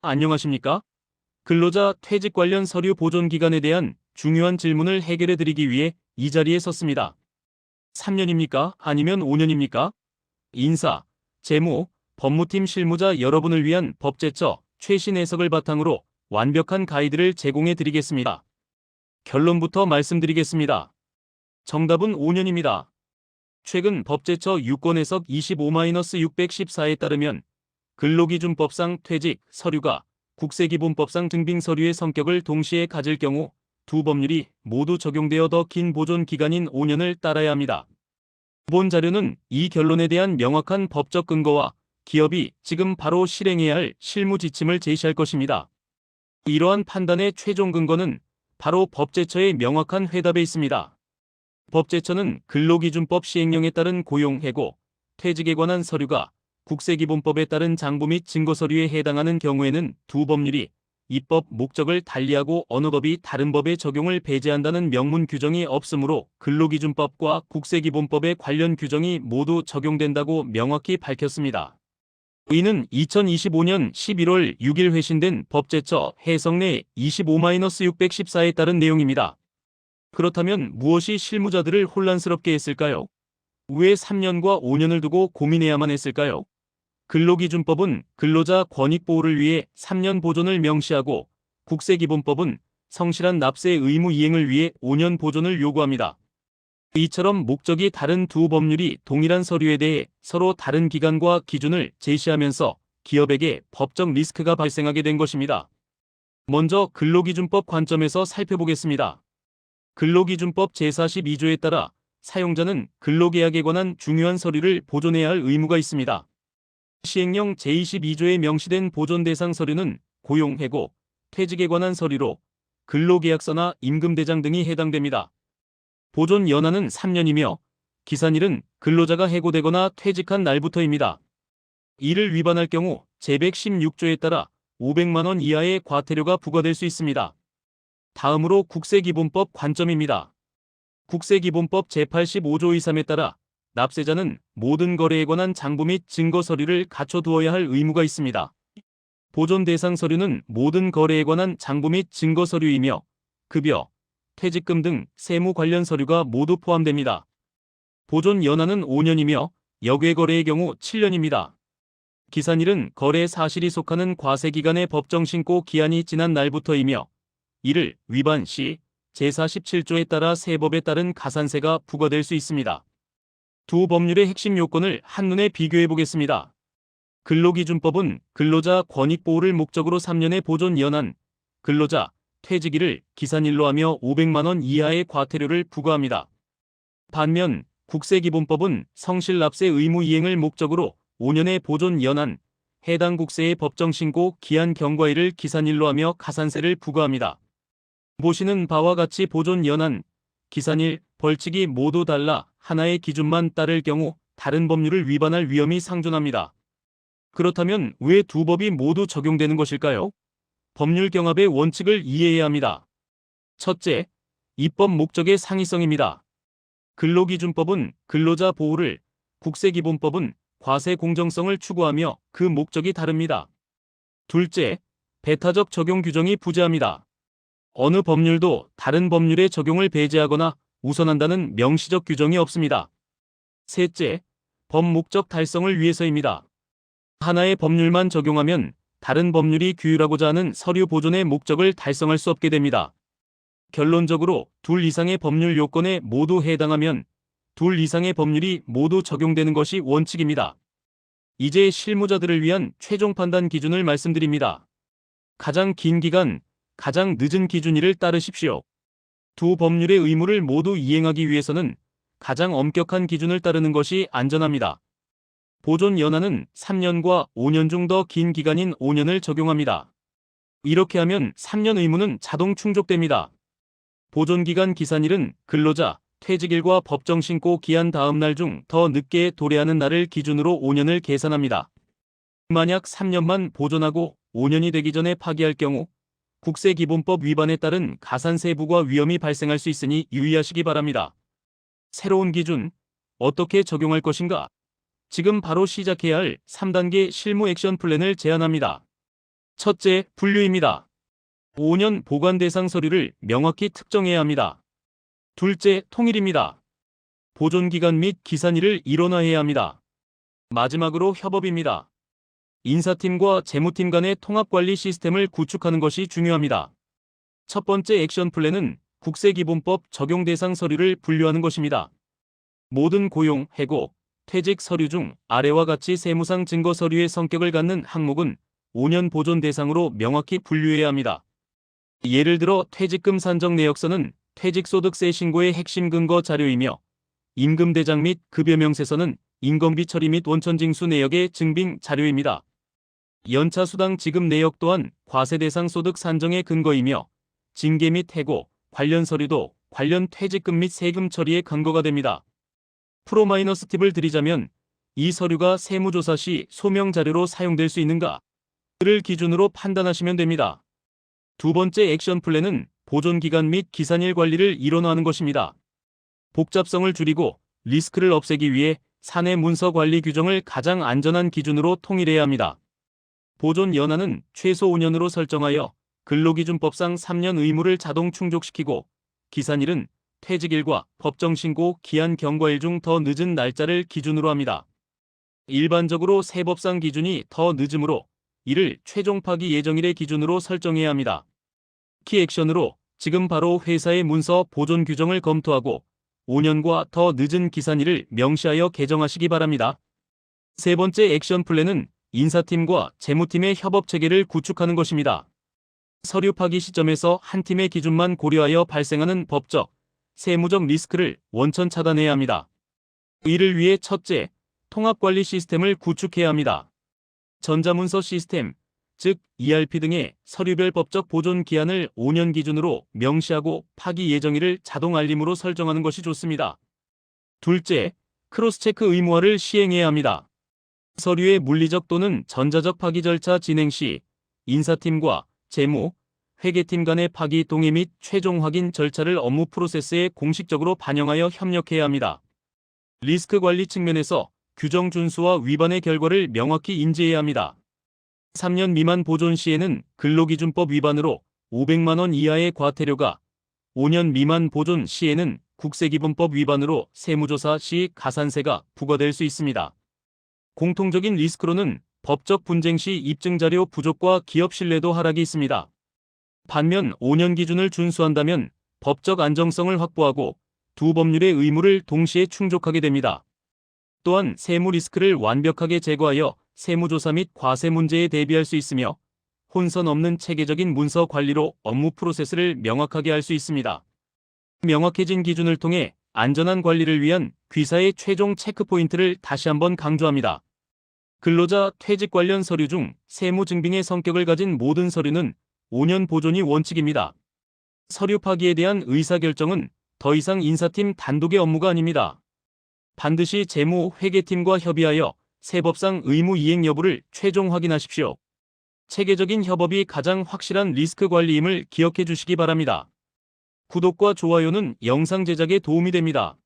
안녕하십니까? 근로자 퇴직 관련 서류 보존 기간에 대한 중요한 질문을 해결해 드리기 위해 이 자리에 섰습니다. 3년입니까? 아니면 5년입니까? 인사, 재무, 법무팀 실무자 여러분을 위한 법제처 최신 해석을 바탕으로 완벽한 가이드를 제공해 드리겠습니다. 결론부터 말씀드리겠습니다. 정답은 5년입니다. 최근 법제처 유권해석 25-614에 따르면 근로기준법상 퇴직, 서류가 국세기본법상 증빙 서류의 성격을 동시에 가질 경우 두 법률이 모두 적용되어 더 긴 보존 기간인 5년을 따라야 합니다. 본 자료는 이 결론에 대한 명확한 법적 근거와 기업이 지금 바로 실행해야 할 실무 지침을 제시할 것입니다. 이러한 판단의 최종 근거는 바로 법제처의 명확한 회답에 있습니다. 법제처는 근로기준법 시행령에 따른 고용, 해고, 퇴직에 관한 서류가 국세기본법에 따른 장부 및 증거서류에 해당하는 경우에는 두 법률이 입법 목적을 달리하고 어느 법이 다른 법의 적용을 배제한다는 명문 규정이 없으므로 근로기준법과 국세기본법의 관련 규정이 모두 적용된다고 명확히 밝혔습니다. 이는 2025년 11월 6일 회신된 법제처 해석내 25-614에 따른 내용입니다. 그렇다면 무엇이 실무자들을 혼란스럽게 했을까요? 왜 3년과 5년을 두고 고민해야만 했을까요? 근로기준법은 근로자 권익보호를 위해 3년 보존을 명시하고 국세기본법은 성실한 납세 의무 이행을 위해 5년 보존을 요구합니다. 이처럼 목적이 다른 두 법률이 동일한 서류에 대해 서로 다른 기간과 기준을 제시하면서 기업에게 법적 리스크가 발생하게 된 것입니다. 먼저 근로기준법 관점에서 살펴보겠습니다. 근로기준법 제42조에 따라 사용자는 근로계약에 관한 중요한 서류를 보존해야 할 의무가 있습니다. 시행령 제22조에 명시된 보존 대상 서류는 고용, 해고, 퇴직에 관한 서류로 근로계약서나 임금대장 등이 해당됩니다. 보존 연한은 3년이며 기산일은 근로자가 해고되거나 퇴직한 날부터입니다. 이를 위반할 경우 제116조에 따라 500만 원 이하의 과태료가 부과될 수 있습니다. 다음으로 국세기본법 관점입니다. 국세기본법 제85조 2.3에 따라 납세자는 모든 거래에 관한 장부 및 증거 서류를 갖춰두어야 할 의무가 있습니다. 보존 대상 서류는 모든 거래에 관한 장부 및 증거 서류이며 급여, 퇴직금 등 세무 관련 서류가 모두 포함됩니다. 보존 연한은 5년이며 역외 거래의 경우 7년입니다. 기산일은 거래 사실이 속하는 과세기간의 법정 신고 기한이 지난 날부터이며 이를 위반 시 제47조에 따라 세법에 따른 가산세가 부과될 수 있습니다. 두 법률의 핵심 요건을 한눈에 비교해 보겠습니다. 근로기준법은 근로자 권익보호를 목적으로 3년의 보존 연한, 근로자 퇴직일을 기산일로 하며 500만 원 이하의 과태료를 부과합니다. 반면 국세기본법은 성실납세 의무 이행을 목적으로 5년의 보존 연한, 해당 국세의 법정 신고 기한 경과일을 기산일로 하며 가산세를 부과합니다. 보시는 바와 같이 보존 연한, 기산일, 벌칙이 모두 달라 하나의 기준만 따를 경우 다른 법률을 위반할 위험이 상존합니다. 그렇다면 왜 두 법이 모두 적용되는 것일까요? 법률 경합의 원칙을 이해해야 합니다. 첫째, 입법 목적의 상이성입니다. 근로기준법은 근로자 보호를, 국세기본법은 과세 공정성을 추구하며 그 목적이 다릅니다. 둘째, 배타적 적용 규정이 부재합니다. 어느 법률도 다른 법률의 적용을 배제하거나 우선한다는 명시적 규정이 없습니다. 셋째, 법 목적 달성을 위해서입니다. 하나의 법률만 적용하면 다른 법률이 규율하고자 하는 서류 보존의 목적을 달성할 수 없게 됩니다. 결론적으로 둘 이상의 법률 요건에 모두 해당하면 둘 이상의 법률이 모두 적용되는 것이 원칙입니다. 이제 실무자들을 위한 최종 판단 기준을 말씀드립니다. 가장 긴 기간, 가장 늦은 기준일을 따르십시오. 두 법률의 의무를 모두 이행하기 위해서는 가장 엄격한 기준을 따르는 것이 안전합니다. 보존 연한은 3년과 5년 중 더 긴 기간인 5년을 적용합니다. 이렇게 하면 3년 의무는 자동 충족됩니다. 보존기간 기산일은 근로자 퇴직일과 법정 신고 기한 다음 날 중 더 늦게 도래하는 날을 기준으로 5년을 계산합니다. 만약 3년만 보존하고 5년이 되기 전에 파기할 경우 국세기본법 위반에 따른 가산세 부과 위험이 발생할 수 있으니 유의하시기 바랍니다. 새로운 기준, 어떻게 적용할 것인가? 지금 바로 시작해야 할 3단계 실무 액션 플랜을 제안합니다. 첫째, 분류입니다. 5년 보관 대상 서류를 명확히 특정해야 합니다. 둘째, 통일입니다. 보존 기간 및 기산일을 일원화해야 합니다. 마지막으로 협업입니다. 인사팀과 재무팀 간의 통합관리 시스템을 구축하는 것이 중요합니다. 첫 번째 액션 플랜은 국세기본법 적용 대상 서류를 분류하는 것입니다. 모든 고용, 해고, 퇴직 서류 중 아래와 같이 세무상 증거 서류의 성격을 갖는 항목은 5년 보존 대상으로 명확히 분류해야 합니다. 예를 들어 퇴직금 산정 내역서는 퇴직소득세 신고의 핵심 근거 자료이며 임금대장 및 급여명세서는 인건비 처리 및 원천징수 내역의 증빙 자료입니다. 연차수당 지급 내역 또한 과세 대상 소득 산정의 근거이며 징계 및 해고, 관련 서류도 관련 퇴직금 및 세금 처리의 근거가 됩니다. 프로마이너스 팁을 드리자면 이 서류가 세무조사 시 소명 자료로 사용될 수 있는가를 기준으로 판단하시면 됩니다. 두 번째 액션 플랜은 보존 기간 및 기산일 관리를 일원화하는 것입니다. 복잡성을 줄이고 리스크를 없애기 위해 사내 문서 관리 규정을 가장 안전한 기준으로 통일해야 합니다. 보존 연한은 최소 5년으로 설정하여 근로기준법상 3년 의무를 자동 충족시키고 기산일은 퇴직일과 법정신고 기한 경과일 중 더 늦은 날짜를 기준으로 합니다. 일반적으로 세법상 기준이 더 늦으므로 이를 최종 파기 예정일의 기준으로 설정해야 합니다. 키 액션으로 지금 바로 회사의 문서 보존 규정을 검토하고 5년과 더 늦은 기산일을 명시하여 개정하시기 바랍니다. 세 번째 액션 플랜은 인사팀과 재무팀의 협업 체계를 구축하는 것입니다. 서류 파기 시점에서 한 팀의 기준만 고려하여 발생하는 법적, 세무적 리스크를 원천 차단해야 합니다. 이를 위해 첫째, 통합관리 시스템을 구축해야 합니다. 전자문서 시스템, 즉 ERP 등의 서류별 법적 보존 기한을 5년 기준으로 명시하고 파기 예정일을 자동 알림으로 설정하는 것이 좋습니다. 둘째, 크로스체크 의무화를 시행해야 합니다. 서류의 물리적 또는 전자적 파기 절차 진행 시 인사팀과 재무, 회계팀 간의 파기 동의 및 최종 확인 절차를 업무 프로세스에 공식적으로 반영하여 협력해야 합니다. 리스크 관리 측면에서 규정 준수와 위반의 결과를 명확히 인지해야 합니다. 3년 미만 보존 시에는 근로기준법 위반으로 500만 원 이하의 과태료가, 5년 미만 보존 시에는 국세기본법 위반으로 세무조사 시 가산세가 부과될 수 있습니다. 공통적인 리스크로는 법적 분쟁 시 입증자료 부족과 기업 신뢰도 하락이 있습니다. 반면 5년 기준을 준수한다면 법적 안정성을 확보하고 두 법률의 의무를 동시에 충족하게 됩니다. 또한 세무 리스크를 완벽하게 제거하여 세무조사 및 과세 문제에 대비할 수 있으며 혼선 없는 체계적인 문서 관리로 업무 프로세스를 명확하게 할 수 있습니다. 명확해진 기준을 통해 안전한 관리를 위한 귀사의 최종 체크포인트를 다시 한번 강조합니다. 근로자 퇴직 관련 서류 중 세무 증빙의 성격을 가진 모든 서류는 5년 보존이 원칙입니다. 서류 파기에 대한 의사결정은 더 이상 인사팀 단독의 업무가 아닙니다. 반드시 재무, 회계팀과 협의하여 세법상 의무 이행 여부를 최종 확인하십시오. 체계적인 협업이 가장 확실한 리스크 관리임을 기억해 주시기 바랍니다. 구독과 좋아요는 영상 제작에 도움이 됩니다.